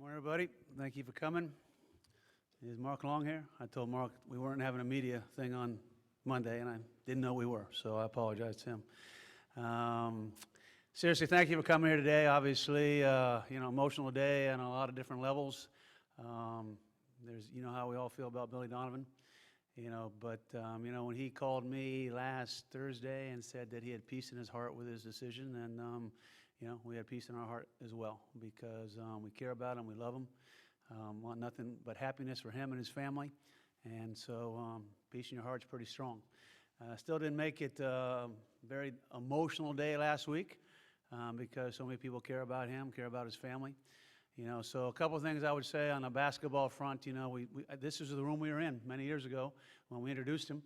Morning, everybody. Thank you for coming. Is Mark Long here? I told Mark we weren't having a media thing on Monday, and I didn't know we were, so I apologize to him. Seriously, thank you for coming here today. Obviously, emotional day on a lot of different levels. There's, how we all feel about Billy Donovan, but when he called me last Thursday and said that he had peace in his heart with his decision, and we had peace in our heart as well, because we care about him, we love him, want nothing but happiness for him and his family, and so peace in your heart's pretty strong. Still didn't make it a very emotional day last week, because so many people care about him, care about his family. So a couple of things I would say on the basketball front. This is the room we were in many years ago when we introduced him.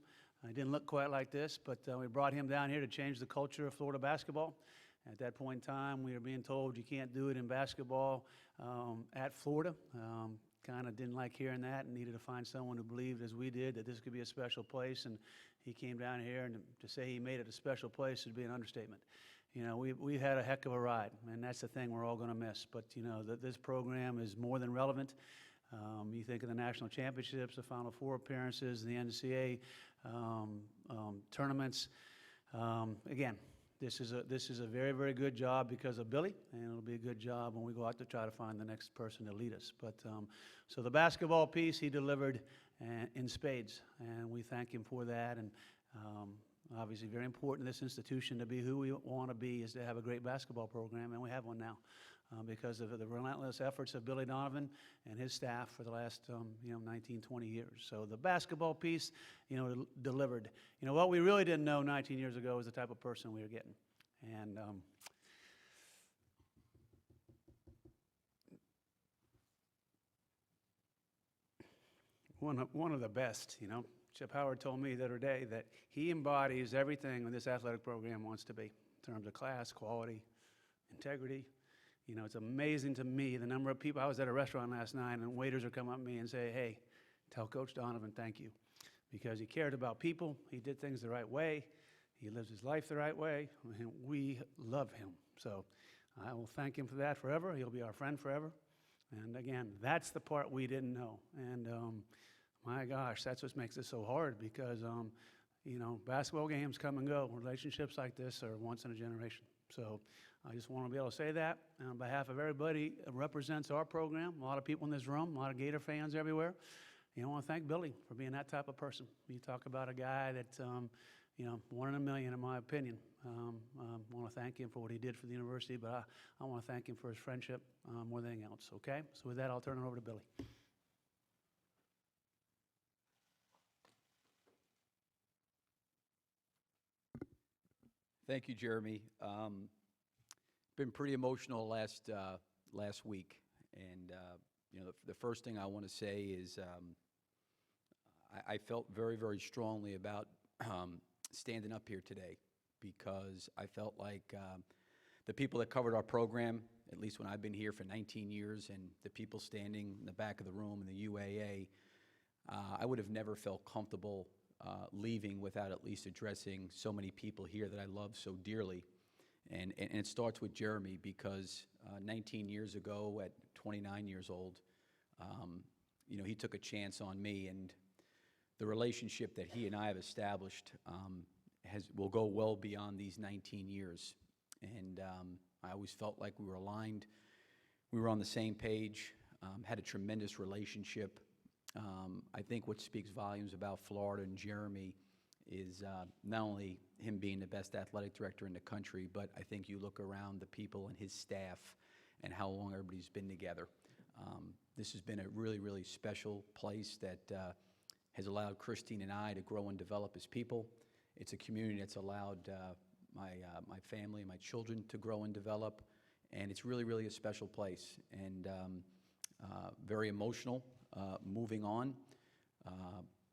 It didn't look quite like this, but we brought him down here to change the culture of Florida basketball. At that point in time, we were being told you can't do it in basketball at Florida. Kind of didn't like hearing that and needed to find someone who believed, as we did, that this could be a special place. And he came down here, and to say he made it a special place would be an understatement. We had a heck of a ride, and that's the thing we're all going to miss. But, this program is more than relevant. You think of the national championships, the Final Four appearances, the NCAA tournaments. Again, this is a very, very good job because of Billy, and it'll be a good job when we go out to try to find the next person to lead us. But so the basketball piece he delivered in spades, and we thank him for that. And obviously, very important in this institution to be who we want to be is to have a great basketball program, and we have one now because of the relentless efforts of Billy Donovan and his staff for the last 19, 20 years. So the basketball piece, delivered. What we really didn't know 19 years ago was the type of person we were getting. And one of the best, Chip Howard told me the other day that he embodies everything that this athletic program wants to be in terms of class, quality, integrity. It's amazing to me the number of people. I was at a restaurant last night, and waiters are coming up to me and say, "Hey, tell Coach Donovan thank you," because he cared about people. He did things the right way. He lives his life the right way, and we love him. So I will thank him for that forever. He'll be our friend forever. And again, that's the part we didn't know. And my gosh, that's what makes it so hard because, basketball games come and go. Relationships like this are once in a generation. So I just want to be able to say that on behalf of everybody who represents our program, a lot of people in this room, a lot of Gator fans everywhere. I want to thank Billy for being that type of person. You talk about a guy that's, one in a million, in my opinion. I want to thank him for what he did for the university, but I want to thank him for his friendship more than anything else, okay? So with that, I'll turn it over to Billy. Thank you, Jeremy. Been pretty emotional last week, and the first thing I want to say is I felt very, very strongly about standing up here today because I felt like the people that covered our program, at least when I've been here for 19 years, and the people standing in the back of the room in the UAA, I would have never felt comfortable leaving without at least addressing so many people here that I love so dearly. And it starts with Jeremy because 19 years ago at 29 years old, he took a chance on me, and the relationship that he and I have established will go well beyond these 19 years. And I always felt like we were aligned. We were on the same page, had a tremendous relationship. I think what speaks volumes about Florida and Jeremy is not only him being the best athletic director in the country, but I think you look around the people and his staff and how long everybody's been together. This has been a really, really special place that has allowed Christine and I to grow and develop as people. It's a community that's allowed my family and my children to grow and develop, and it's really, really a special place, and very emotional moving on.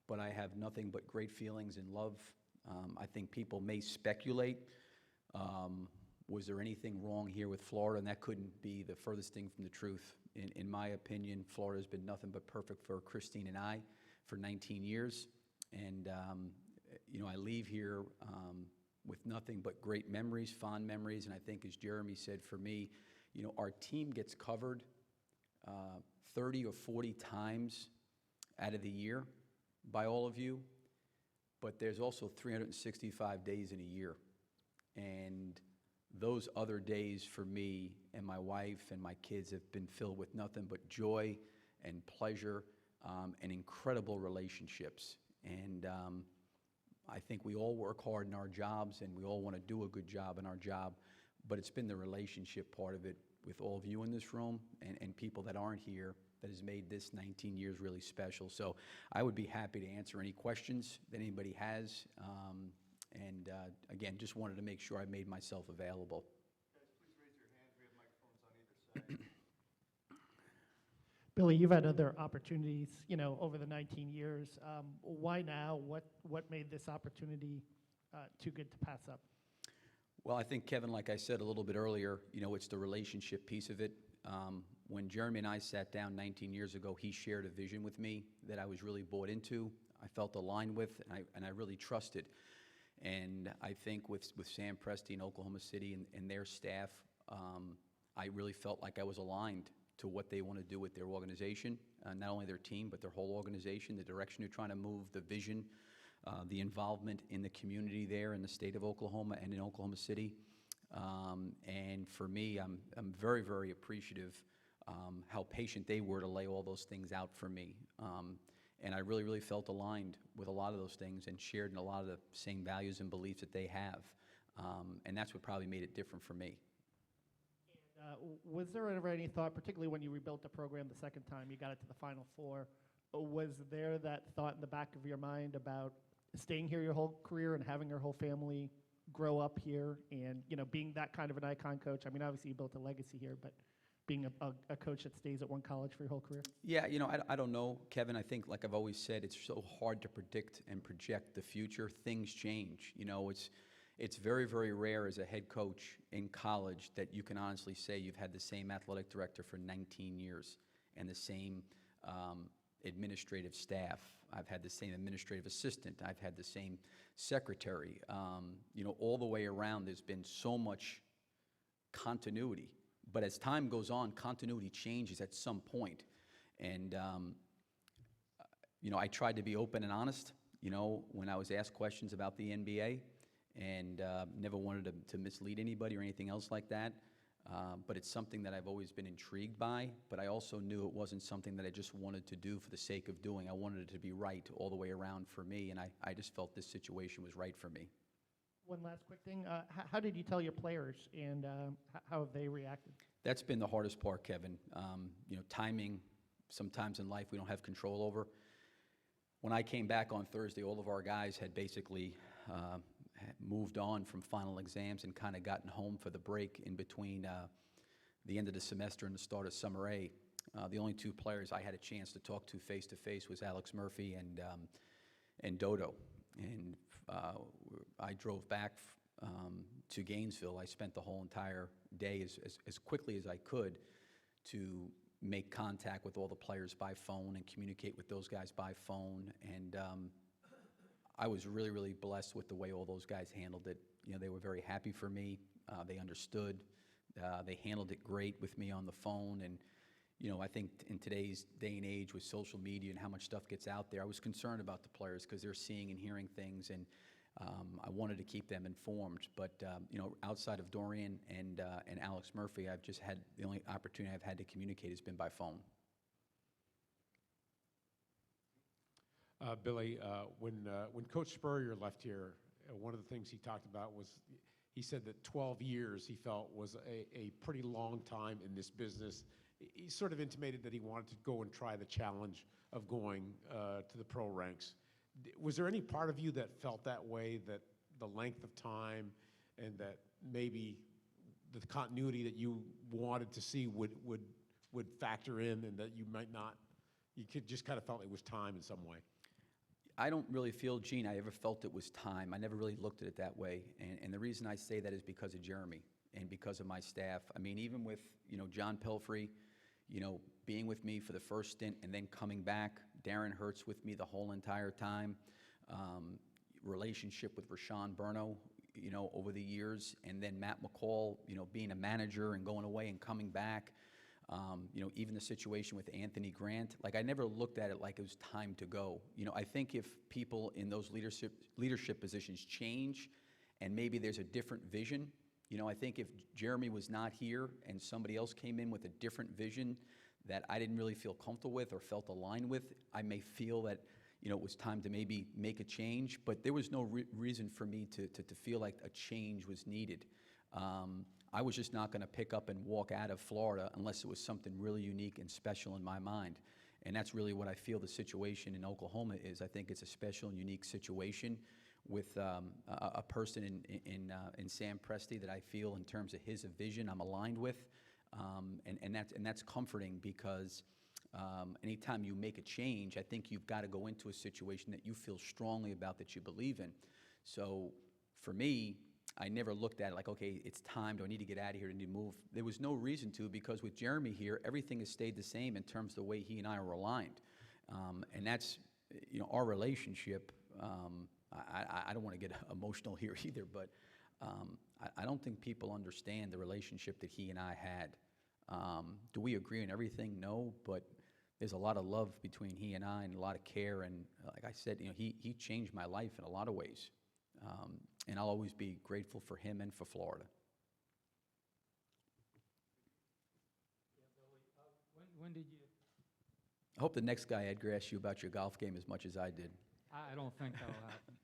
But I have nothing but great feelings and love. I think people may speculate, was there anything wrong here with Florida? And that couldn't be the furthest thing from the truth. In my opinion, Florida has been nothing but perfect for Christine and I for 19 years. And, I leave here with nothing but great memories, fond memories. And I think, as Jeremy said, for me, our team gets covered 30 or 40 times out of the year by all of you, but there's also 365 days in a year. And those other days for me and my wife and my kids have been filled with nothing but joy and pleasure and incredible relationships. And I think we all work hard in our jobs and we all want to do a good job in our job, but it's been the relationship part of it with all of you in this room and people that aren't here that has made this 19 years really special. So I would be happy to answer any questions that anybody has. Again, just wanted to make sure I made myself available. Guys, please raise your hands. We have microphones on either side. Billy, you've had other opportunities, over the 19 years. Why now? What made this opportunity too good to pass up? Well, I think, Kevin, like I said a little bit earlier, it's the relationship piece of it. When Jeremy and I sat down 19 years ago, he shared a vision with me that I was really bought into, I felt aligned with, and I really trusted. And I think with Sam Presti in Oklahoma City and their staff, I really felt like I was aligned to what they want to do with their organization, not only their team, but their whole organization, the direction they're trying to move, the vision, the involvement in the community there in the state of Oklahoma and in Oklahoma City. And for me, I'm very, very appreciative how patient they were to lay all those things out for me. And I really, really felt aligned with a lot of those things and shared in a lot of the same values and beliefs that they have. And that's what probably made it different for me. Was there ever any thought, particularly when you rebuilt the program the second time, you got it to the Final Four, was there that thought in the back of your mind about staying here your whole career and having your whole family grow up here and, being that kind of an icon coach? I mean, obviously you built a legacy here, but being a coach that stays at one college for your whole career? Yeah, I don't know, Kevin. I think, like I've always said, it's so hard to predict and project the future. Things change. It's very, very rare as a head coach in college that you can honestly say you've had the same athletic director for 19 years and the same administrative staff. I've had the same administrative assistant. I've had the same secretary. All the way around, there's been so much continuity. But as time goes on, continuity changes at some point. And, I tried to be open and honest, when I was asked questions about the NBA, and never wanted to mislead anybody or anything else like that. But it's something that I've always been intrigued by, but I also knew it wasn't something that I just wanted to do for the sake of doing. I wanted it to be right all the way around for me, and I just felt this situation was right for me. One last quick thing. How did you tell your players, and how have they reacted? That's been the hardest part, Kevin. Timing, sometimes in life we don't have control over. When I came back on Thursday, all of our guys had basically moved on from final exams and kind of gotten home for the break in between the end of the semester and the start of Summer A. The only two players I had a chance to talk to face-to-face was Alex Murphy and Dodo. And I drove back to Gainesville. I spent the whole entire day as quickly as I could to make contact with all the players by phone and communicate with those guys by phone. And I was really, really blessed with the way all those guys handled it. They were very happy for me. They understood. They handled it great with me on the phone. And, I think in today's day and age with social media and how much stuff gets out there, I was concerned about the players because they're seeing and hearing things, and I wanted to keep them informed. But, outside of Dorian and Alex Murphy, I've just had the only opportunity I've had to communicate has been by phone. Billy, when Coach Spurrier left here, one of the things he talked about was he said that 12 years he felt was a pretty long time in this business. He sort of intimated that he wanted to go and try the challenge of going to the pro ranks. Was there any part of you that felt that way, that the length of time and that maybe the continuity that you wanted to see would factor in, and that you might not, you could just kind of felt it was time in some way? I don't really feel, Gene, I ever felt it was time. I never really looked at it that way. And the reason I say that is because of Jeremy and because of my staff. I mean, even with, John Pelfrey, being with me for the first stint and then coming back, Darren Hurts with me the whole entire time, relationship with Rashawn Burno, over the years, and then Matt McCall, being a manager and going away and coming back. Even the situation with Anthony Grant, like I never looked at it like it was time to go. I think if people in those leadership positions change and maybe there's a different vision, I think if Jeremy was not here and somebody else came in with a different vision that I didn't really feel comfortable with or felt aligned with, I may feel that, it was time to maybe make a change, but there was no reason for me to feel like a change was needed. I was just not going to pick up and walk out of Florida unless it was something really unique and special in my mind. And that's really what I feel the situation in Oklahoma is. I think it's a special and unique situation with a person in Sam Presti that I feel in terms of his vision I'm aligned with. And that's comforting because anytime you make a change, I think you've got to go into a situation that you feel strongly about, that you believe in. So for me, I never looked at it like, okay, it's time. Do I need to get out of here? Do I need to move? There was no reason to, because with Jeremy here, everything has stayed the same in terms of the way he and I are aligned. And that's, our relationship. I don't want to get emotional here either, but I don't think people understand the relationship that he and I had. Do we agree on everything? No, but there's a lot of love between he and I and a lot of care. And like I said, he changed my life in a lot of ways. And I'll always be grateful for him and for Florida. When did you? I hope the next guy, Edgar, asks you about your golf game as much as I did. I don't think that'll happen.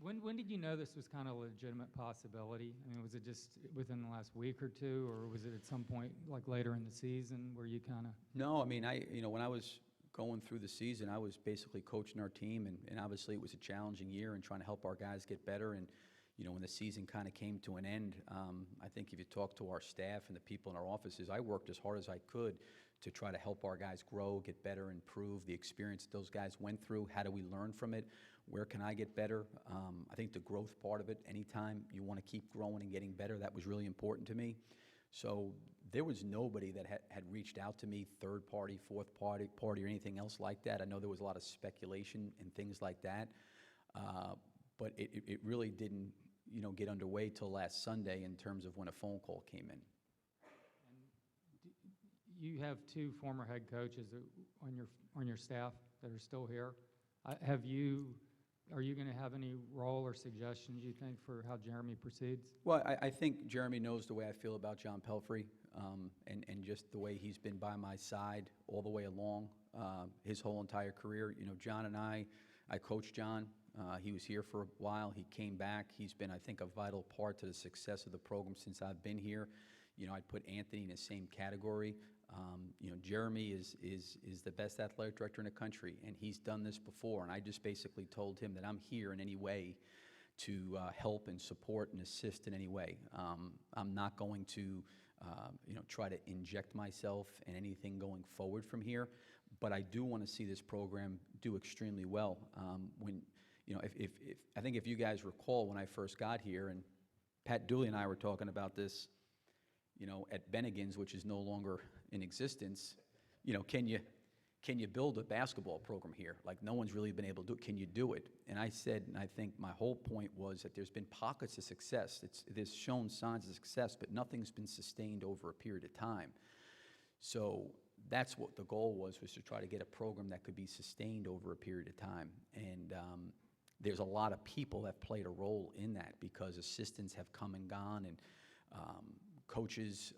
When did you know this was kind of a legitimate possibility? I mean, was it just within the last week or two, or was it at some point like later in the season where you kind of? No, I mean, when I was going through the season, I was basically coaching our team, and obviously it was a challenging year and trying to help our guys get better. And when the season kind of came to an end, I think if you talk to our staff and the people in our offices, I worked as hard as I could to try to help our guys grow, get better, improve the experience those guys went through. How do we learn from it? Where can I get better? I think the growth part of it, anytime you want to keep growing and getting better, that was really important to me. So there was nobody that had reached out to me, third party, fourth party, or anything else like that. I know there was a lot of speculation and things like that, but it really didn't, get underway till last Sunday in terms of when a phone call came in. You have two former head coaches on your staff that are still here. Are you going to have any role or suggestions, you think, for how Jeremy proceeds? Well, I think Jeremy knows the way I feel about John Pelfrey, and just the way he's been by my side all the way along his whole entire career. John and I coached John. He was here for a while. He came back. He's been, I think, a vital part to the success of the program since I've been here. I'd put Anthony in the same category. Jeremy is the best athletic director in the country, and he's done this before. And I just basically told him that I'm here in any way to help and support and assist in any way. I'm not going to, try to inject myself in anything going forward from here. But I do want to see this program do extremely well. I think if you guys recall when I first got here, and Pat Dooley and I were talking about this, at Bennigan's, which is no longer in existence, can you build a basketball program here? Like, no one's really been able to do it. Can you do it? And I said, and I think my whole point was that there's been pockets of success. There's shown signs of success, but nothing's been sustained over a period of time. So that's what the goal was to try to get a program that could be sustained over a period of time. And there's a lot of people that played a role in that, because assistants have come and gone, and coaches,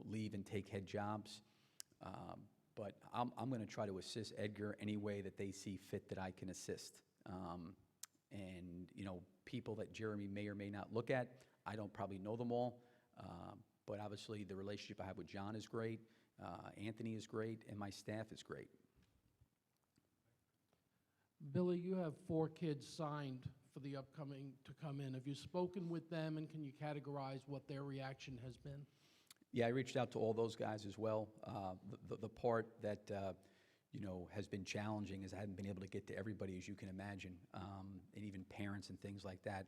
leave and take head jobs. But I'm going to try to assist Edgar any way that they see fit that I can assist. And, people that Jeremy may or may not look at, I don't probably know them all. But obviously the relationship I have with John is great. Anthony is great, and my staff is great. Billy, you have 4 kids signed for the upcoming to come in. Have you spoken with them, and can you categorize what their reaction has been? Yeah, I reached out to all those guys as well. The part that has been challenging is I haven't been able to get to everybody, as you can imagine, and even parents and things like that.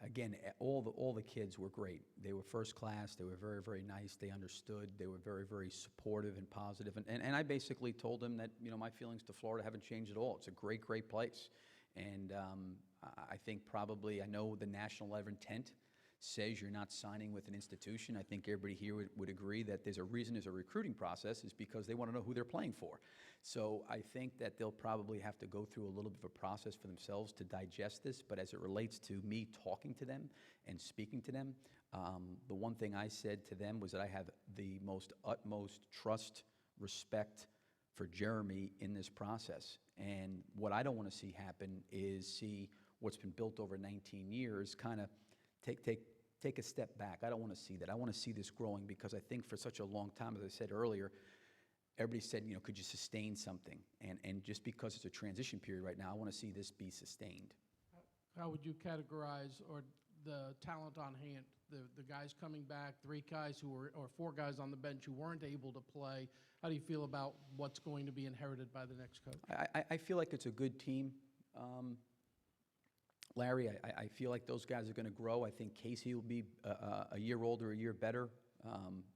Again, all the kids were great. They were first class. They were very, very nice. They understood. They were very, very supportive and positive. And I basically told them that my feelings to Florida haven't changed at all. It's a great, great place. And I think probably I know the national level intent says you're not signing with an institution. I think everybody here would agree that there's a reason there's a recruiting process is because they want to know who they're playing for. So I think that they'll probably have to go through a little bit of a process for themselves to digest this. But as it relates to me talking to them and speaking to them, the one thing I said to them was that I have the utmost trust, respect for Jeremy in this process. And what I don't want to see happen is see what's been built over 19 years kind of take a step back. I don't want to see that. I want to see this growing because I think for such a long time, as I said earlier, everybody said, could you sustain something? And just because it's a transition period right now, I want to see this be sustained. How would you categorize or the talent on hand, the guys coming back, 3 guys who were, or 4 guys on the bench who weren't able to play? How do you feel about what's going to be inherited by the next coach? I feel like it's a good team. Larry, I feel like those guys are going to grow. I think Casey will be a year older, a year better.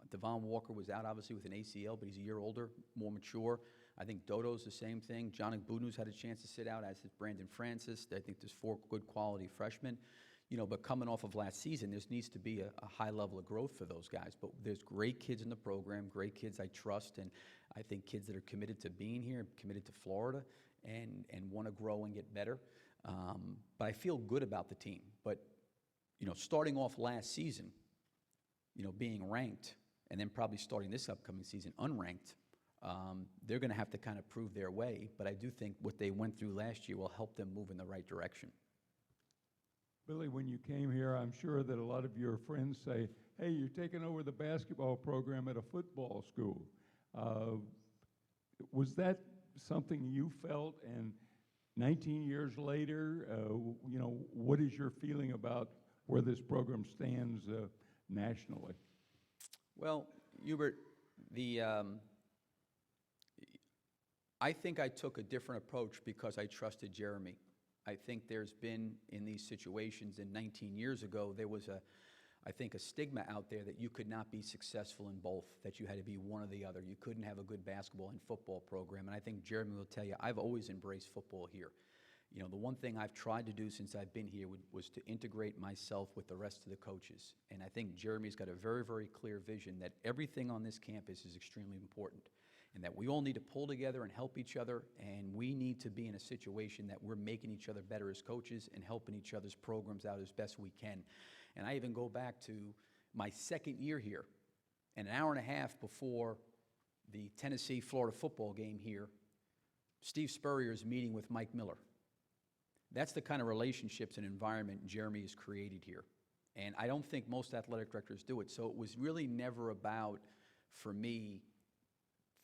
Devon Walker was out, obviously, with an ACL, but he's a year older, more mature. I think Dodo's the same thing. John Igbunu's had a chance to sit out, as has Brandon Francis. I think there's 4 good quality freshmen. But coming off of last season, there needs to be a high level of growth for those guys. But there's great kids in the program, great kids I trust, and I think kids that are committed to being here, committed to Florida, and want to grow and get better. But I feel good about the team. But, starting off last season, being ranked, and then probably starting this upcoming season unranked, they're going to have to kind of prove their way. But I do think what they went through last year will help them move in the right direction. Billy, when you came here, I'm sure that a lot of your friends say, hey, you're taking over the basketball program at a football school. Was that something you felt? And 19 years later, what is your feeling about where this program stands nationally? Well, Hubert, I think I took a different approach because I trusted Jeremy. I think there's been, in these situations, and 19 years ago, there was I think a stigma out there that you could not be successful in both, that you had to be one or the other. You couldn't have a good basketball and football program. And I think Jeremy will tell you, I've always embraced football here. The one thing I've tried to do since I've been here was to integrate myself with the rest of the coaches. And I think Jeremy's got a very, very clear vision that everything on this campus is extremely important, and that we all need to pull together and help each other, and we need to be in a situation that we're making each other better as coaches and helping each other's programs out as best we can. And I even go back to my second year here, and an hour and a half before the Tennessee-Florida football game here, Steve Spurrier is meeting with Mike Miller. That's the kind of relationships and environment Jeremy has created here. And I don't think most athletic directors do it. So it was really never about, for me,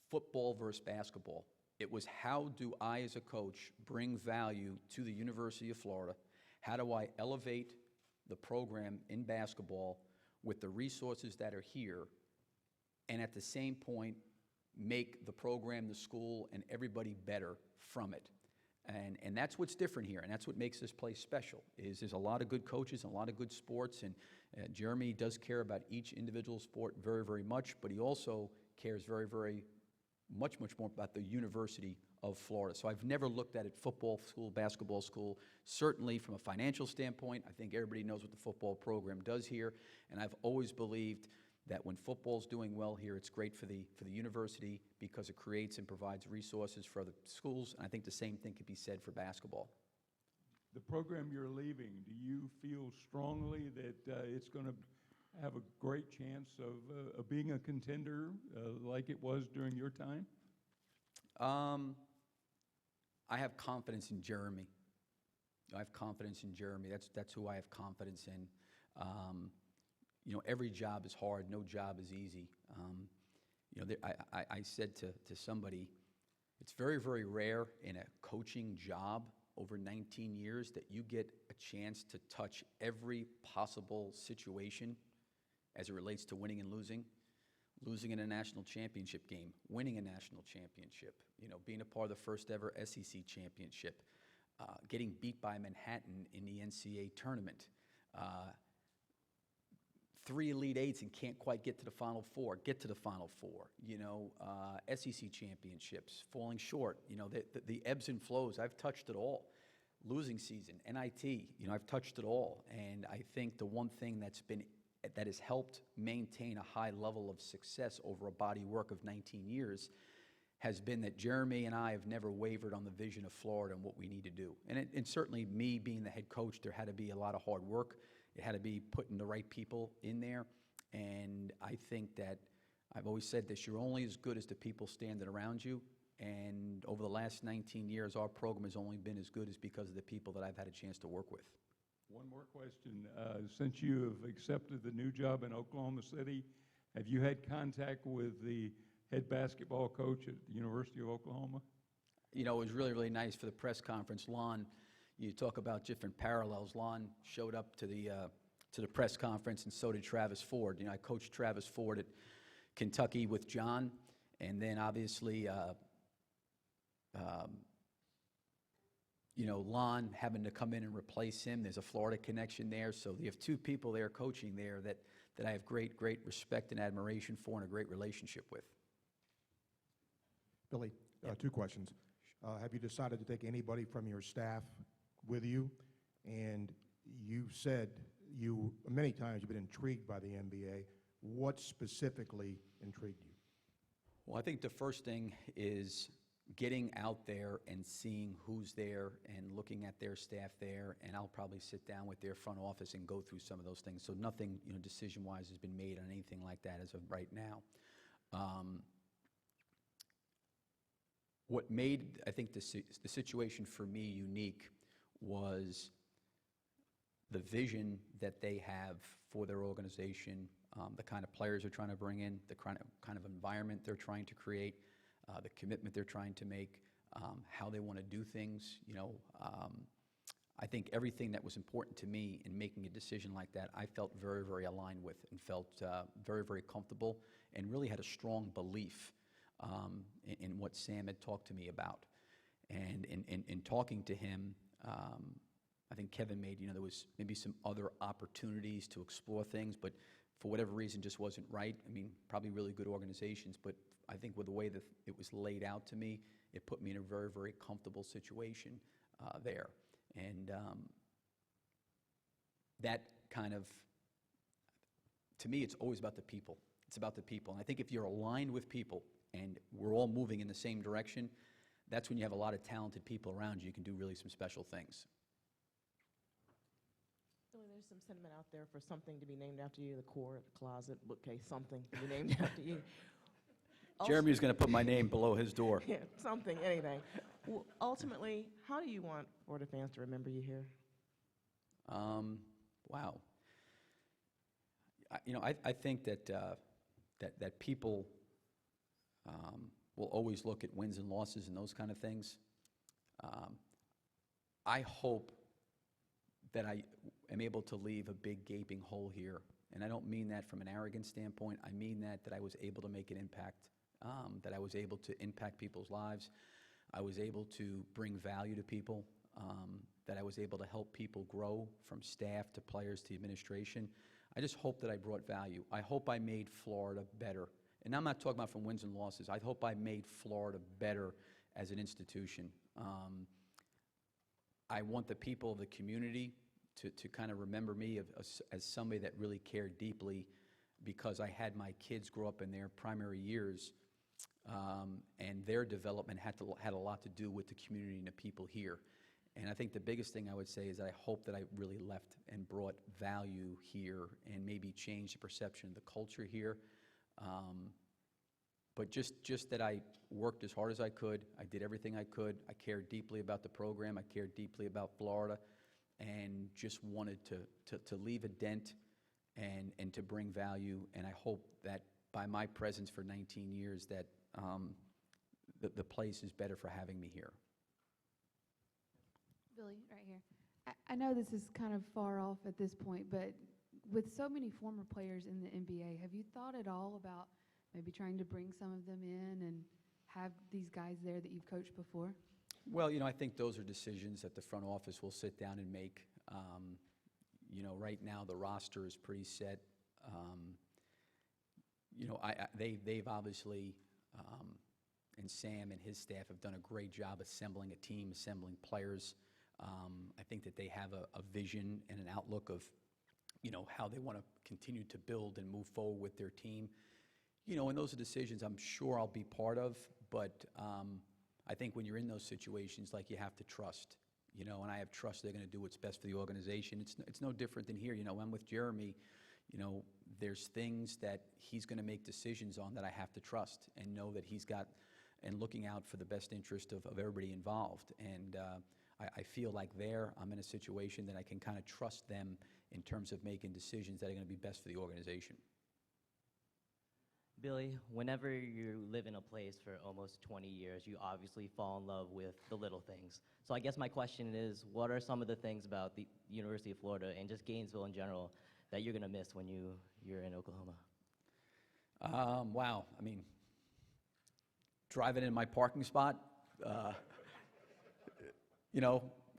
football versus basketball. It was, how do I as a coach bring value to the University of Florida? How do I elevate the program in basketball with the resources that are here, and at the same point make the program, the school, and everybody better from it? And that's what's different here, and that's what makes this place special, is there's a lot of good coaches and a lot of good sports, and Jeremy does care about each individual sport very, very much, but he also cares very, very much more about the University of Florida. So I've never looked at it football school, basketball school. Certainly from a financial standpoint, I think everybody knows what the football program does here, and I've always believed that when football's doing well here, it's great for the university because it creates and provides resources for other schools, and I think the same thing could be said for basketball. The program you're leaving, do you feel strongly that it's going to have a great chance of being a contender like it was during your time? I have confidence in Jeremy. I have confidence in Jeremy. That's who I have confidence in. Every job is hard. No job is easy. I said to somebody, it's very, very rare in a coaching job over 19 years that you get a chance to touch every possible situation as it relates to winning and losing in a national championship game, winning a national championship, being a part of the first ever SEC championship, getting beat by Manhattan in the NCAA tournament, 3 Elite Eights and can't quite get to the Final Four, SEC championships, falling short, the ebbs and flows. I've touched it all. losing season, NIT, you know, I've touched it all. And I think the one thing that has helped maintain a high level of success over a body work of 19 years has been that Jeremy and I have never wavered on the vision of Florida and what we need to do. And certainly me being the head coach, there had to be a lot of hard work. It had to be putting the right people in there. And I think that I've always said this, you're only as good as the people standing around you. And over the last 19 years, our program has only been as good as because of the people that I've had a chance to work with. One more question. Since you have accepted the new job in Oklahoma City, have you had contact with the head basketball coach at the University of Oklahoma? You know, it was really, really nice for the press conference. Lon, you talk about different parallels. Lon showed up to the press conference, and so did Travis Ford. You know, I coached Travis Ford at Kentucky with John, and then obviously, you know, Lon having to come in and replace him. There's a Florida connection there. So you have two people there coaching there that I have great, great respect and admiration for and a great relationship with. Billy, two questions. Have you decided to take anybody from your staff with you? And you said many times you've been intrigued by the NBA. What specifically intrigued you? Well, I think the first thing is getting out there and seeing who's there and looking at their staff there, and I'll probably sit down with their front office and go through some of those things. So nothing, you know, decision-wise has been made on anything like that as of right now. What made, I think, the situation for me unique was the vision that they have for their organization, the kind of players they're trying to bring in, the kind of environment they're trying to create, the commitment they're trying to make, how they want to do things. You know, I think everything that was important to me in making a decision like that, I felt very, very aligned with and felt very, very comfortable and really had a strong belief in what Sam had talked to me about. And in talking to him, I think Kevin made, you know, there was maybe some other opportunities to explore things, but for whatever reason just wasn't right. I mean, probably really good organizations, but I think with the way that it was laid out to me, it put me in a very, very comfortable situation there. And that kind of, to me, it's always about the people. It's about the people. And I think if you're aligned with people and we're all moving in the same direction, that's when you have a lot of talented people around you. You can do really some special things. Billy, there's some sentiment out there for something to be named after you, the core, the closet, bookcase, something to be named after you. Jeremy's going to put my name below his door. Yeah, something, anything. Well, ultimately, how do you want Florida fans to remember you here? Wow. You know, I think that that people will always look at wins and losses and those kind of things. I hope that I am able to leave a big gaping hole here. And I don't mean that from an arrogant standpoint. I mean that I was able to make an impact, that I was able to impact people's lives. I was able to bring value to people, that I was able to help people grow from staff to players to administration. I just hope that I brought value. I hope I made Florida better. And I'm not talking about from wins and losses. I hope I made Florida better as an institution. I want the people of the community to kind of remember me as somebody that really cared deeply, because I had my kids grow up in their primary years, and their development had a lot to do with the community and the people here. And I think the biggest thing I would say is that I hope that I really left and brought value here and maybe changed the perception of the culture here. But just that I worked as hard as I could. I did everything I could. I cared deeply about the program. I cared deeply about Florida, and just wanted to leave a dent and to bring value. And I hope that by my presence for 19 years that the place is better for having me here. Billy, right here. I know this is kind of far off at this point, but with so many former players in the NBA, have you thought at all about maybe trying to bring some of them in and have these guys there that you've coached before? Well, you know, I think those are decisions that the front office will sit down and make. You know, right now the roster is pretty set. You know, they've obviously, and Sam and his staff have done a great job assembling a team, assembling players. I think that they have a vision and an outlook of, how they want to continue to build and move forward with their team. And those are decisions I'm sure I'll be part of, but I think when you're in those situations, like, you have to trust, and I have trust they're going to do what's best for the organization. It's no different than here. I'm with Jeremy. There's things that he's going to make decisions on that I have to trust and know that he's got and looking out for the best interest of everybody involved. And I feel like I'm in a situation that I can kind of trust them in terms of making decisions that are going to be best for the organization. Billy, whenever you live in a place for almost 20 years, you obviously fall in love with the little things. So I guess my question is, what are some of the things about the University of Florida and just Gainesville in general that you're going to miss when you're in Oklahoma? Wow. I mean, driving in my parking spot,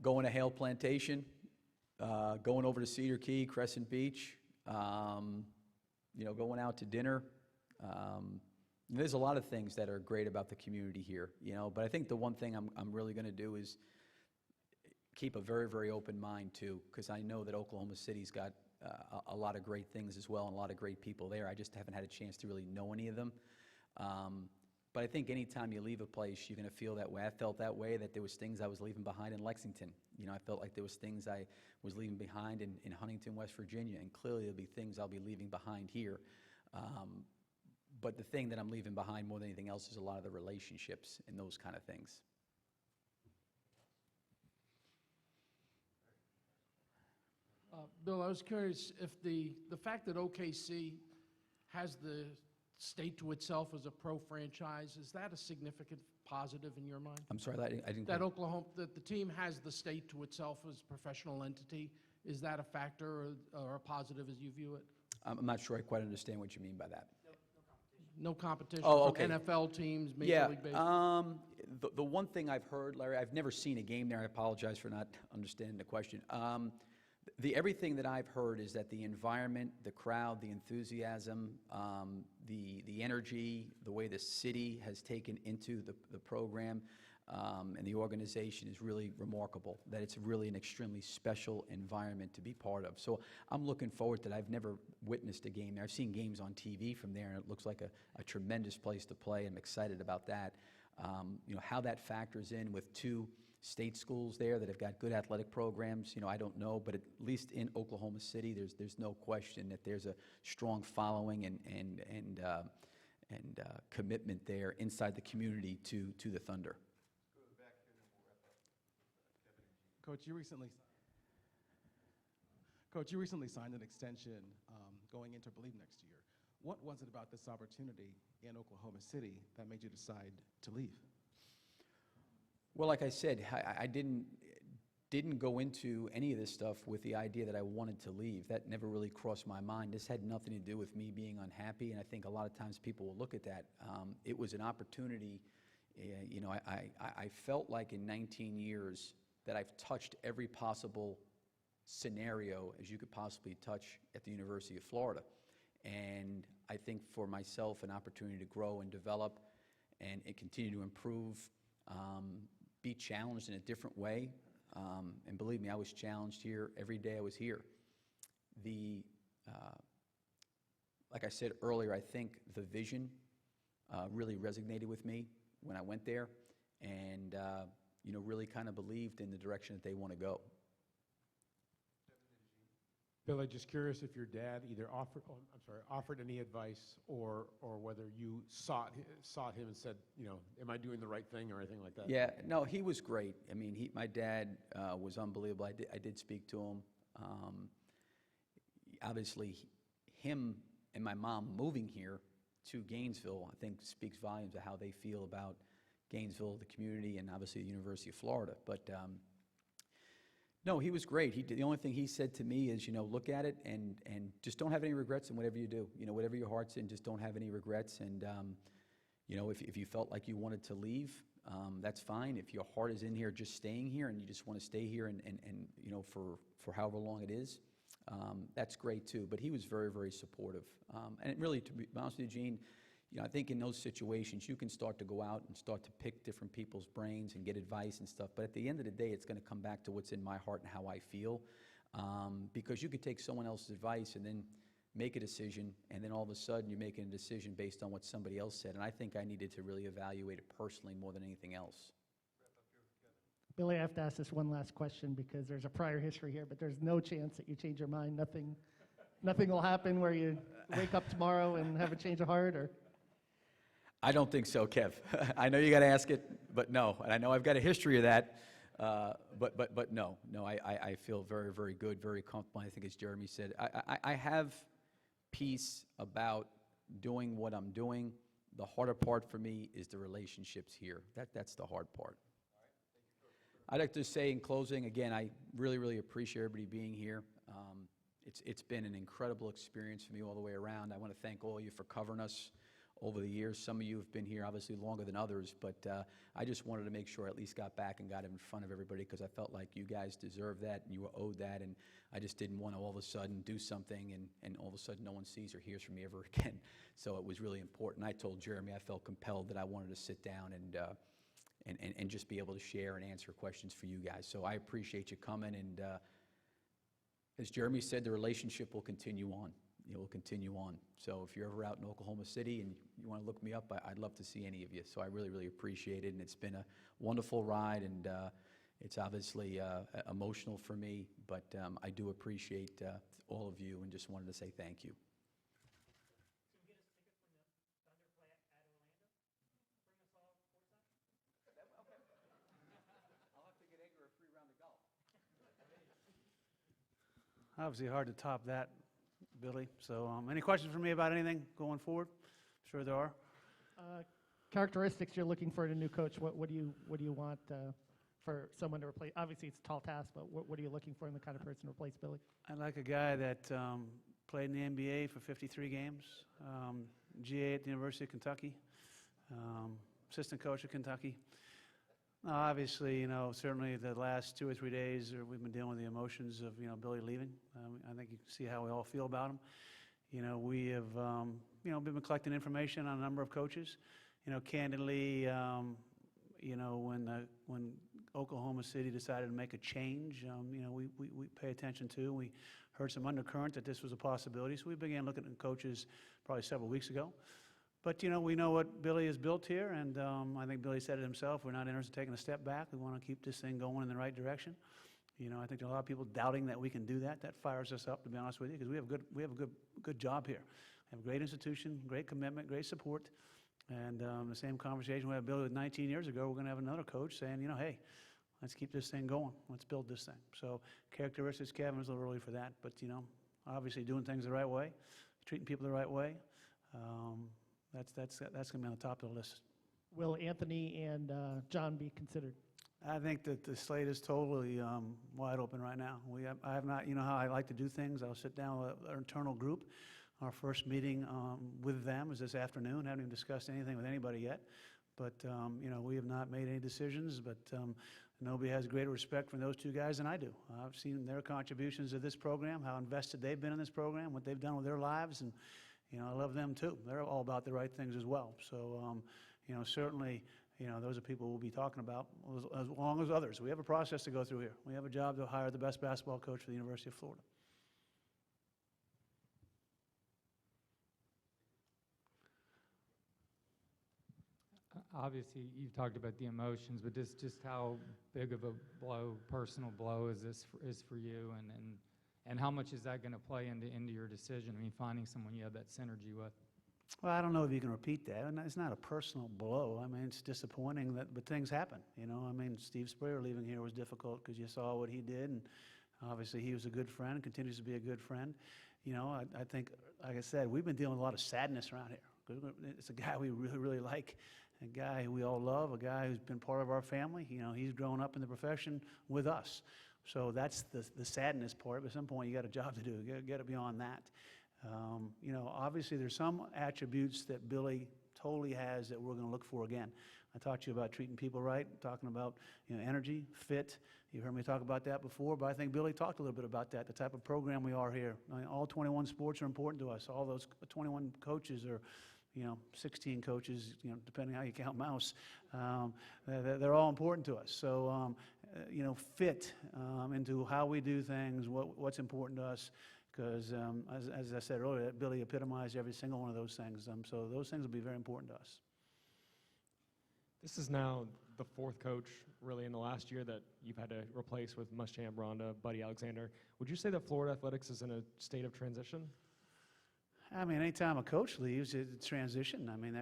going to Hale Plantation, going over to Cedar Key, Crescent Beach, going out to dinner. There's a lot of things that are great about the community here, but I think the one thing I'm really going to do is keep a very, very open mind too, because I know that Oklahoma City's got a lot of great things as well and a lot of great people there. I just haven't had a chance to really know any of them. But I think anytime you leave a place, you're going to feel that way. I felt that way, that there was things I was leaving behind in Lexington. I felt like there was things I was leaving behind in Huntington, West Virginia, and clearly there'll be things I'll be leaving behind here. But the thing that I'm leaving behind more than anything else is a lot of the relationships and those kind of things. Bill, I was curious if the fact that OKC has the state to itself as a pro franchise, is that a significant positive in your mind? I'm sorry, I didn't. That that the team has the state to itself as a professional entity, is that a factor or a positive as you view it? I'm not sure I quite understand what you mean by that. No competition Oh, from okay. NFL teams, Major League Baseball? The one thing I've heard, Larry, I've never seen a game there. I apologize for not understanding the question. Everything that I've heard is that the environment, the crowd, the enthusiasm, the energy, the way the city has taken into the program and the organization is really remarkable, that it's really an extremely special environment to be part of. So I'm looking forward to that. I've never witnessed a game there. I've seen games on TV from there, and it looks like a tremendous place to play. I'm excited about that. How that factors in with two state schools there that have got good athletic programs, I don't know, but at least in Oklahoma City, there's no question that there's a strong following and commitment there inside the community to the Thunder. Coach, you recently signed an extension going into, I believe, next year. What was it about this opportunity in Oklahoma City that made you decide to leave? Well, like I said, I didn't go into any of this stuff with the idea that I wanted to leave. That never really crossed my mind. This had nothing to do with me being unhappy, and I think a lot of times people will look at that. It was an opportunity. I felt like in 19 years that I've touched every possible scenario as you could possibly touch at the University of Florida. And I think for myself, an opportunity to grow and develop and continue to improve, be challenged in a different way. And believe me, I was challenged here every day I was here. Like I said earlier, I think the vision really resonated with me when I went there and, really kind of believed in the direction that they want to go. Billy, just curious if your dad either offered any advice or whether you sought him and said, am I doing the right thing or anything like that? Yeah, no, he was great. I mean, my dad was unbelievable. I did speak to him. Obviously, him and my mom moving here to Gainesville, I think, speaks volumes of how they feel about Gainesville, the community, and obviously the University of Florida. But no, he was great. The only thing he said to me is, look at it and just don't have any regrets in whatever you do. Whatever your heart's in, just don't have any regrets. And, if you felt like you wanted to leave, that's fine. If your heart is in here just staying here and you just want to stay here and for however long it is, that's great too. But he was very, very supportive. And it really, to be honest with you, Gene, I think in those situations, you can start to go out and start to pick different people's brains and get advice and stuff. But at the end of the day, it's going to come back to what's in my heart and how I feel. Because you could take someone else's advice and then make a decision, and then all of a sudden you're making a decision based on what somebody else said. And I think I needed to really evaluate it personally more than anything else. Billy, I have to ask this one last question because there's a prior history here, but there's no chance that you change your mind. Nothing will happen where you wake up tomorrow and have a change of heart, or? I don't think so, Kev. I know you got to ask it, but no. And I know I've got a history of that, but no. I feel very, very good, very comfortable. I think, as Jeremy said, I have peace about doing what I'm doing. The harder part for me is the relationships here. That's the hard part. I'd like to say in closing, again, I really, really appreciate everybody being here. It's been an incredible experience for me all the way around. I want to thank all of you for covering us over the years. Some of you have been here obviously longer than others, but I just wanted to make sure I at least got back and got in front of everybody, because I felt like you guys deserve that and you were owed that, and I just didn't want to all of a sudden do something and all of a sudden no one sees or hears from me ever again. So it was really important. I told Jeremy I felt compelled that I wanted to sit down and just be able to share and answer questions for you guys. So I appreciate you coming, and as Jeremy said, the relationship will continue on. It will continue on. So if you're ever out in Oklahoma City and you want to look me up, I'd love to see any of you. So I really, really appreciate it, and it's been a wonderful ride, and it's obviously emotional for me, but I do appreciate all of you, and just wanted to say thank you. Obviously hard to top that, Billy. So any questions for me about anything going forward? Sure there are. Characteristics you're looking for in a new coach. What do you want for someone to replace? Obviously, it's a tall task, but what are you looking for in the kind of person to replace Billy? I'd like a guy that played in the NBA for 53 games, GA at the University of Kentucky, assistant coach at Kentucky. Obviously, certainly the last 2 or 3 days we've been dealing with the emotions of, Billy leaving. I think you can see how we all feel about him. We have, been collecting information on a number of coaches. Candidly, when Oklahoma City decided to make a change, we pay attention to. We heard some undercurrent that this was a possibility, so we began looking at coaches probably several weeks ago. But, we know what Billy has built here, and I think Billy said it himself. We're not interested in taking a step back. We want to keep this thing going in the right direction. I think there are a lot of people doubting that we can do that. That fires us up, to be honest with you, because we have a good job here. We have a great institution, great commitment, great support. And the same conversation we had Billy with 19 years ago, we're going to have another coach saying, hey, let's keep this thing going. Let's build this thing. So characteristics, Kevin, is a little early for that. But, obviously doing things the right way, treating people the right way. That's going to be on the top of the list. Will Anthony and John be considered? I think that the slate is totally wide open right now. I have not, how I like to do things. I'll sit down with our internal group. Our first meeting with them is this afternoon. Haven't even discussed anything with anybody yet. But, we have not made any decisions. But nobody has greater respect for those two guys than I do. I've seen their contributions to this program, how invested they've been in this program, what they've done with their lives, and I love them too. They're all about the right things as well. So, certainly, those are people we'll be talking about as long as others. We have a process to go through here. We have a job to hire the best basketball coach for the University of Florida. Obviously, you've talked about the emotions, but just how big of a blow, personal blow, is this for you, and how much is that going to play into your decision? I mean, finding someone you have that synergy with. Well, I don't know if you can repeat that. And it's not a personal blow. I mean, it's disappointing but things happen. I mean, Steve Spurrier leaving here was difficult because you saw what he did, and obviously he was a good friend, continues to be a good friend. I think, like I said, we've been dealing with a lot of sadness around here. It's a guy we really, really like, a guy who we all love, a guy who's been part of our family. He's grown up in the profession with us. So that's the sadness part. But at some point, you got a job to do. You got to get beyond that. Obviously, there's some attributes that Billy totally has that we're going to look for again. I talked to you about treating people right, talking about energy, fit. You heard me talk about that before, but I think Billy talked a little bit about that, the type of program we are here. I mean, all 21 sports are important to us. All those 21 coaches are 16 coaches, depending how you count Mouse. They're all important to us. So, fit into how we do things, what's important to us, because as I said earlier, Billy epitomized every single one of those things. So those things will be very important to us. This is now the fourth coach, really, in the last year that you've had to replace with Muschamp, Rhonda, Buddy Alexander. Would you say that Florida athletics is in a state of transition? I mean, anytime a coach leaves, it's transition. I mean,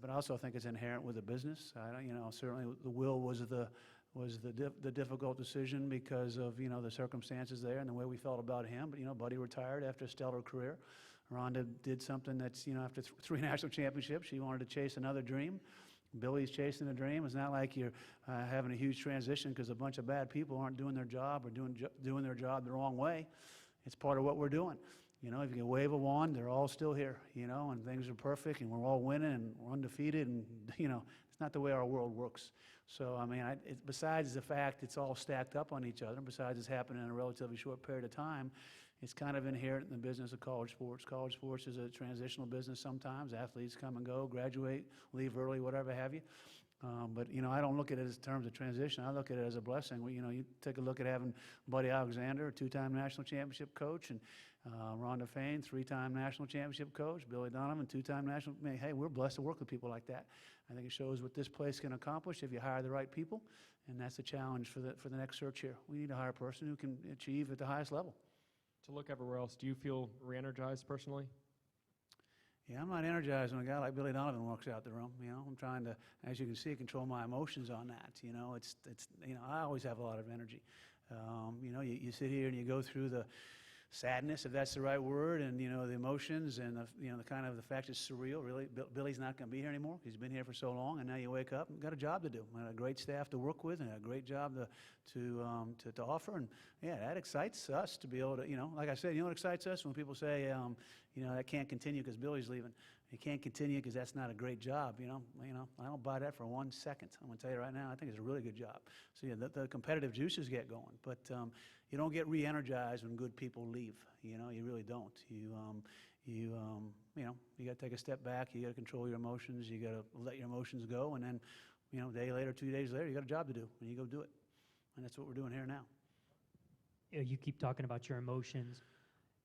but I also think it's inherent with the business. Certainly the will was the difficult decision because of, the circumstances there and the way we felt about him. But, Buddy retired after a stellar career. Rhonda did something that's, after three national championships, she wanted to chase another dream. Billy's chasing a dream. It's not like you're having a huge transition because a bunch of bad people aren't doing their job or doing their job the wrong way. It's part of what we're doing. If you can wave a wand, they're all still here, and things are perfect and we're all winning and we're undefeated and, it's not the way our world works. So, I mean, besides the fact it's all stacked up on each other, besides it's happening in a relatively short period of time, it's kind of inherent in the business of college sports. College sports is a transitional business sometimes. Athletes come and go, graduate, leave early, whatever have you. But, I don't look at it as terms of transition. I look at it as a blessing. You take a look at having Buddy Alexander, a two-time national championship coach, and Rhonda Fain, three-time national championship coach, Billy Donovan, two-time national. I mean, hey, we're blessed to work with people like that. I think it shows what this place can accomplish if you hire the right people, and that's the challenge for the next search here. We need to hire a person who can achieve at the highest level. To look everywhere else, do you feel re-energized personally? Yeah, I'm not energized when a guy like Billy Donovan walks out the room. I'm trying to, as you can see, control my emotions on that. I always have a lot of energy. You sit here and you go through the sadness, if that's the right word, and the emotions and the kind of the fact it's surreal. Really, Billy's not going to be here anymore. He's been here for so long, and now you wake up and got a job to do, and a great staff to work with, and a great job to offer. And yeah, that excites us to be able to, like I said, what excites us when people say, that can't continue because Billy's leaving. It can't continue because that's not a great job. I don't buy that for 1 second. I'm going to tell you right now, I think it's a really good job. So yeah, the competitive juices get going, but you don't get re-energized when good people leave. You really don't. You got to take a step back. You got to control your emotions. You got to let your emotions go, and then, a day later, 2 days later, you got a job to do, and you go do it. And that's what we're doing here now. You keep talking about your emotions,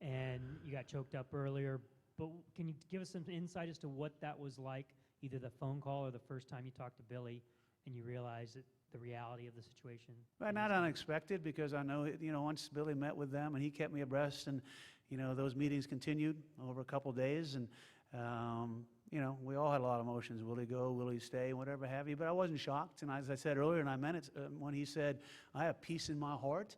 and you got choked up earlier. But can you give us some insight as to what that was like, either the phone call or the first time you talked to Billy and you realized the reality of the situation? Well, not unexpected, because I know, once Billy met with them and he kept me abreast, and, those meetings continued over a couple of days, and, we all had a lot of emotions. Will he go? Will he stay? Whatever have you. But I wasn't shocked. And as I said earlier, and I meant it, when he said, I have peace in my heart,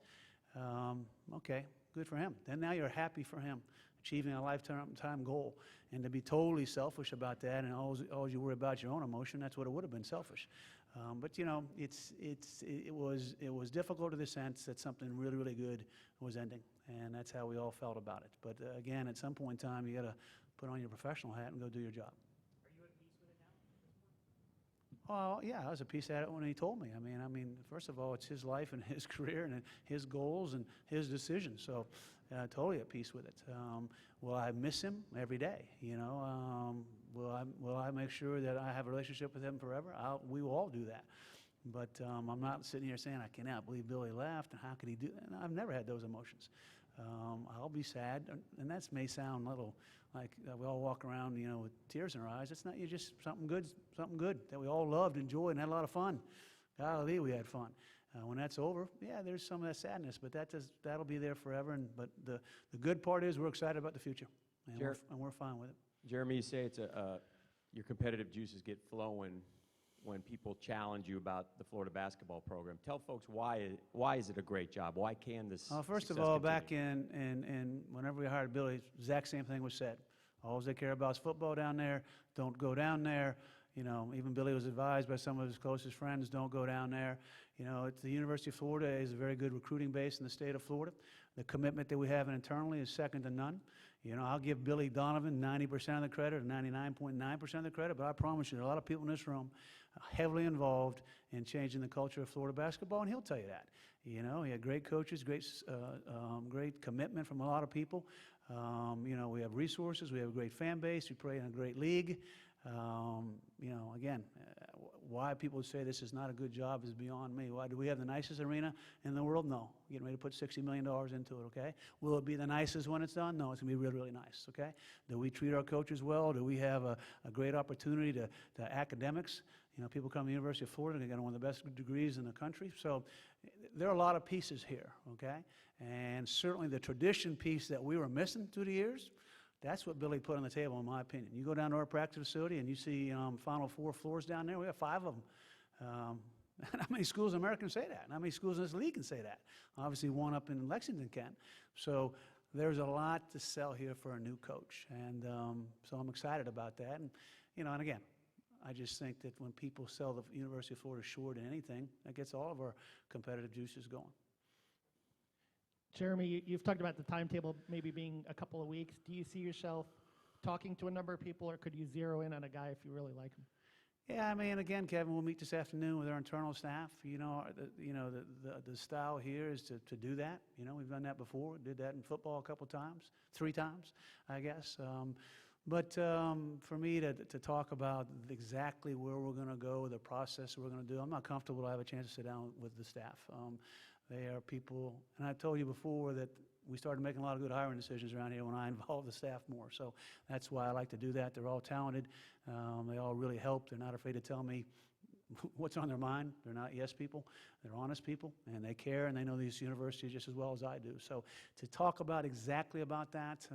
okay, good for him. Then now you're happy for him, achieving a lifetime goal. And to be totally selfish about that and always you worry about your own emotion, that's what it would have been, selfish. But it was difficult in the sense that something really, really good was ending, and that's how we all felt about it. But again, at some point in time, you got to put on your professional hat and go do your job. Are you at peace with it now? Oh, yeah, I was at peace at it when he told me. I mean, first of all, it's his life and his career and his goals and his decisions. So totally at peace with it. Will I miss him every day? Will I make sure that I have a relationship with him forever? We will all do that. But I'm not sitting here saying, I cannot believe Billy left, and how could he do that? No, I've never had those emotions. I'll be sad, and that may sound a little like we all walk around, with tears in our eyes. It's not, you just something good that we all loved, enjoyed, and had a lot of fun. Golly, we had fun. When that's over, yeah, there's some of that sadness, but that'll be there forever. But the good part is we're excited about the future, and we're fine with it. Jeremy, you say it's your competitive juices get flowing when people challenge you about the Florida basketball program. Tell folks why is it a great job? Why can this first of success all, continue? back in whenever we hired Billy, the exact same thing was said. All they care about is football down there. Don't go down there. Even Billy was advised by some of his closest friends, don't go down there. It's the University of Florida is a very good recruiting base in the state of Florida. The commitment that we have internally is second to none. I'll give Billy Donovan 90% of the credit, or 99.9% of the credit, but I promise you, there are a lot of people in this room heavily involved in changing the culture of Florida basketball, and he'll tell you that. He had great coaches, great commitment from a lot of people. You know, we have resources, we have a great fan base, we play in a great league. You know, again, why people say this is not a good job is beyond me. Why do we have the nicest arena in the world? No. Getting ready to put $60 million into it, okay? Will it be the nicest when it's done? No, it's going to be really, really nice, okay? Do we treat our coaches well? Do we have a great opportunity to academics? You know, people come to the University of Florida, they got one of the best degrees in the country. So there are a lot of pieces here, okay? And certainly the tradition piece that we were missing through the years, that's what Billy put on the table, in my opinion. You go down to our practice facility and you see Final Four floors down there. We have 5 of them. How many schools in America can say that? How many schools in this league can say that? Obviously, one up in Lexington can. So there's a lot to sell here for a new coach, and so I'm excited about that. And you know, and again, I just think that when people sell the University of Florida short in anything, that gets all of our competitive juices going. Jeremy, you've talked about the timetable maybe being a couple of weeks. Do you see yourself talking to a number of people, or could you zero in on a guy if you really like him? Yeah, I mean, again, Kevin, we'll meet this afternoon with our internal staff. You know, the style here is to do that. You know, we've done that before. We did that in football a couple times, 3 times, I guess. But for me to talk about exactly where we're going to go, the process we're going to do, I'm not comfortable to have a chance to sit down with the staff. They are people, and I told you before that we started making a lot of good hiring decisions around here when I involved the staff more. So that's why I like to do that. They're all talented. They all really help. They're not afraid to tell me what's on their mind. They're not yes people. They're honest people, and they care, and they know these universities just as well as I do. So to talk about exactly about that,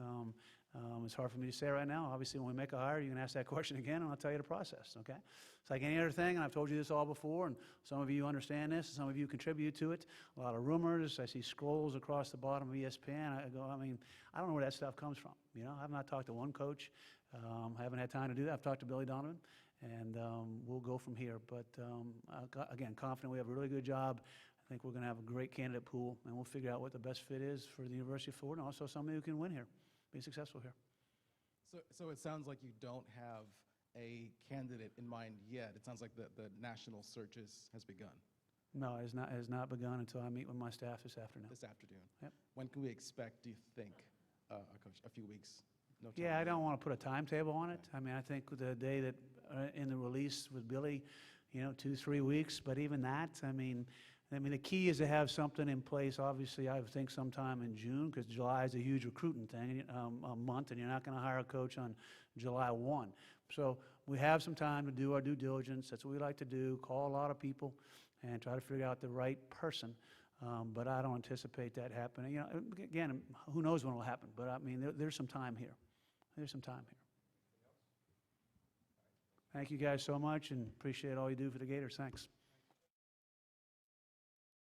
it's hard for me to say right now. Obviously, when we make a hire, you can ask that question again, and I'll tell you the process, okay? It's like any other thing, and I've told you this all before, and some of you understand this, and some of you contribute to it. A lot of rumors. I see scrolls across the bottom of ESPN. I go, I mean, I don't know where that stuff comes from. You know, I've not talked to one coach. I haven't had time to do that. I've talked to Billy Donovan, and we'll go from here. But again, confident we have a really good job. I think we're going to have a great candidate pool, and we'll figure out what the best fit is for the University of Florida, and also somebody who can win here, be successful here. So it sounds like you don't have a candidate in mind yet. It sounds like the national search has begun. No, it has not begun until I meet with my staff this afternoon. This afternoon. Yep. When can we expect, do you think, Coach, a few weeks? No time Yeah, I don't want to put a timetable on it. I mean, I think the day that in the release with Billy, you know, 2-3 weeks. But even that, I mean, the key is to have something in place. Obviously, I think sometime in June, because July is a huge recruiting thing, a month, and you're not going to hire a coach on July 1. So we have some time to do our due diligence. That's what we like to do, call a lot of people and try to figure out the right person. But I don't anticipate that happening. You know, again, who knows when it will happen, but I mean, there's some time here. There's some time here. Thank you guys so much, and appreciate all you do for the Gators. Thanks.